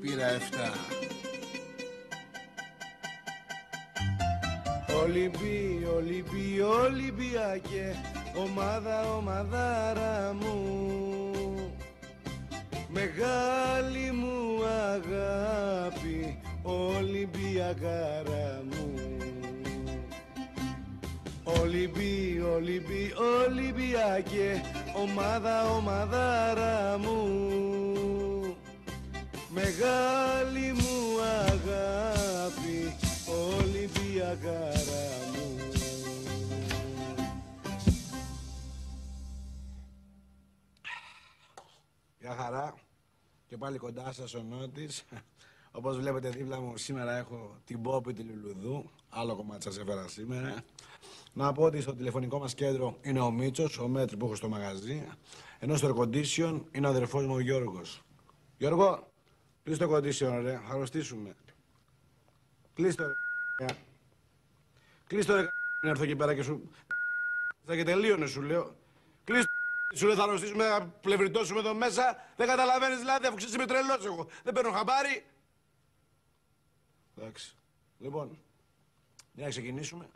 πήρα 7. Ολυμπιακέ, ομαδάρα μου, μεγάλη μου αγάπη, Ολυμπιακάρα μου. Ολυμπιακέ, ομαδάρα μου, μεγάλη μου αγάπη, Ολυμπιακάρα μου. Γεια χαρά, και πάλι κοντά σας ο Νότης. Όπως βλέπετε δίπλα μου σήμερα έχω την Πόπη τη Λουλουδού. Άλλο κομμάτι σας έφερα σήμερα. Να πω ότι στο τηλεφωνικό μας κέντρο είναι ο Μίτσος, ο μέτρης που έχω στο μαγαζί. Ενώ στο air condition είναι ο αδερφός μου ο Γιώργος. Γιώργο, κλείς το condition ρε, θα αρρωστήσουμε. Κλείς το ρε. Κλείς το ρε, να έρθω εκεί πέρα και σου... Θα και τελείωνε σου λέω. Κλείς το... Σου λέω θα αρρωστήσουμε, θα πλευριτώσουμε εδώ μέσα. Δεν καταλαβαίνεις δηλαδή, αφού ξέρεις είμαι τρελός εγώ. Δεν παίρνω χαμπάρι. Εντάξει. Λοιπόν, για να ξεκινήσουμε.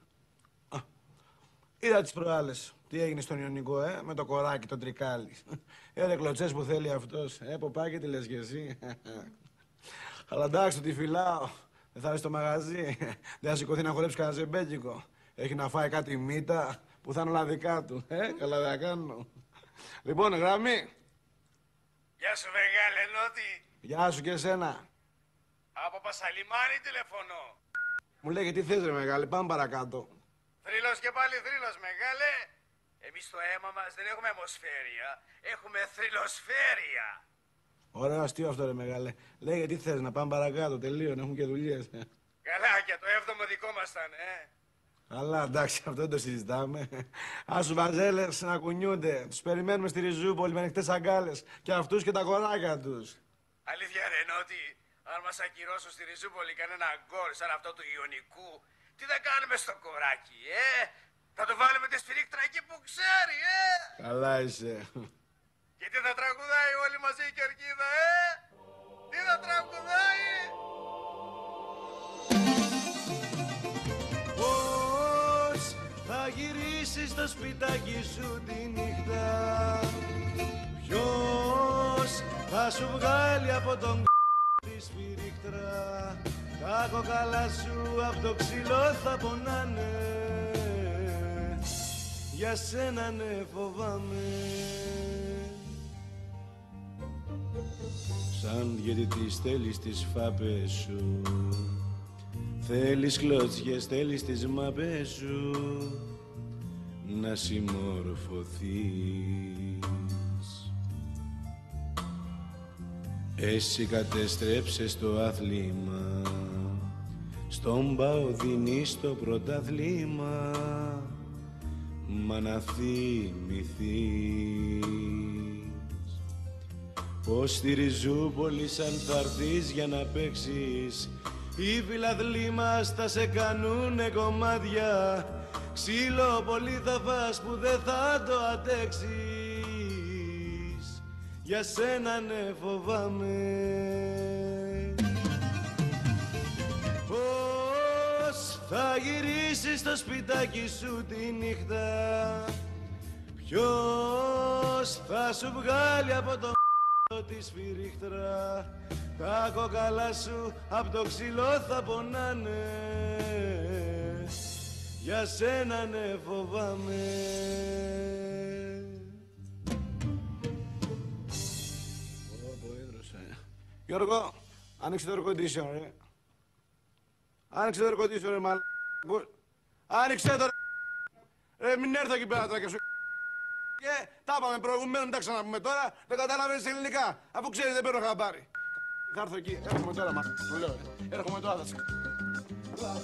Είδα τις προάλλες. Τι έγινε στον Ιωνικό, με το κοράκι, τον τρικάλι. Ρε κλωτσές που θέλει αυτός. Ποπάκι, τι λες και εσύ. Αλλά εντάξει, τι φυλάω. Δεν θα έρθει στο μαγαζί. Δεν θα σηκωθεί να χορέψει κανένα ζεμπέκικο. Έχει να φάει κάτι μύτα που θα είναι όλα δικά του. Καλά δεν θα κάνω. Λοιπόν, γραμμή. Γεια σου, μεγάλε Νότι. Γεια σου και εσένα. Από Πασαλιμάνι τηλεφωνώ. Μου λέγε τι θες ρε μεγάλε, πάμε παρακάτω. Θρύλος και πάλι θρύλος, μεγάλε. Εμείς στο αίμα μας δεν έχουμε αιμοσφαίρια, έχουμε θρυλοσφαίρια. Ωραίο αστείο αυτό ρε μεγάλε. Λέγε τι θες, να πάμε παρακάτω, τελείωνε, έχουμε και δουλειές. Καλά, και το 7ο δικό μας ήταν, Αλλά εντάξει, αυτό δεν το συζητάμε. Άσου βαζέλες να κουνιούνται. Τους περιμένουμε στη Ριζούπολη με ανοιχτές αγκάλες. Και αυτούς και τα κοράκια τους. Αλήθεια ρε Νότι, αν μας ακυρώσουν στη Ριζούπολη κανένα γκολ σαν αυτό του Ιωνικού, τι θα κάνουμε στο κοράκι, Θα το βάλουμε τη σφυρίχτρα εκεί που ξέρει, Καλά είσαι. Και τι θα τραγουδάει όλοι μαζί η κερκίδα, Τι θα τραγουδάει. Πώς θα γυρίσεις στο σπιτάκι σου τη νύχτα, ποιος θα σου βγάλει από τον τη σφυρίχτρα, τα κοκαλά σου απ' το ξύλο θα πονάνε, για σένα ναι φοβάμαι. Σαν διαιτητής θέλεις τις φάπες σου, θέλεις κλώτσιες, θέλεις τις μάπες σου, να συμμορφωθείς. Εσύ κατέστρεψες το άθλημα, στον ΠΑΟ δίνεις το πρωτάθλημα, μα να θυμηθείς πως στη Ριζούπολη σαν θα έρθεις για να παίξεις, οι φιλαθλοί μας θα σε κάνουνε κομμάτια, ξύλο πολύ θα φας που δεν θα το αντέξεις, για σένα ναι φοβάμαι. Πώς θα γυρίσεις στο σπιτάκι σου τη νύχτα, ποιος θα σου βγάλει από το τη σφυρίχτρα, τα κόκαλα σου απ' το ξύλο θα πονάνε, για σένα ναι φοβάμαι. Γιώργο, άνοιξε το air condition, ρε. Άνοιξε το air condition, ρε μάλλον. Άνοιξε το, ρε. Μην έρθω εκεί πέρα τώρα και σου... Τα είπαμε προηγουμένως, μην τα ξαναπούμε τώρα. Δεν καταλαβαίνεις ελληνικά, αφού ξέρεις δεν παίρνω χαμπάρι. Θα έρθω εκεί, έρχομαι τώρα, μα. Του λέω, έρχομαι τώρα, θα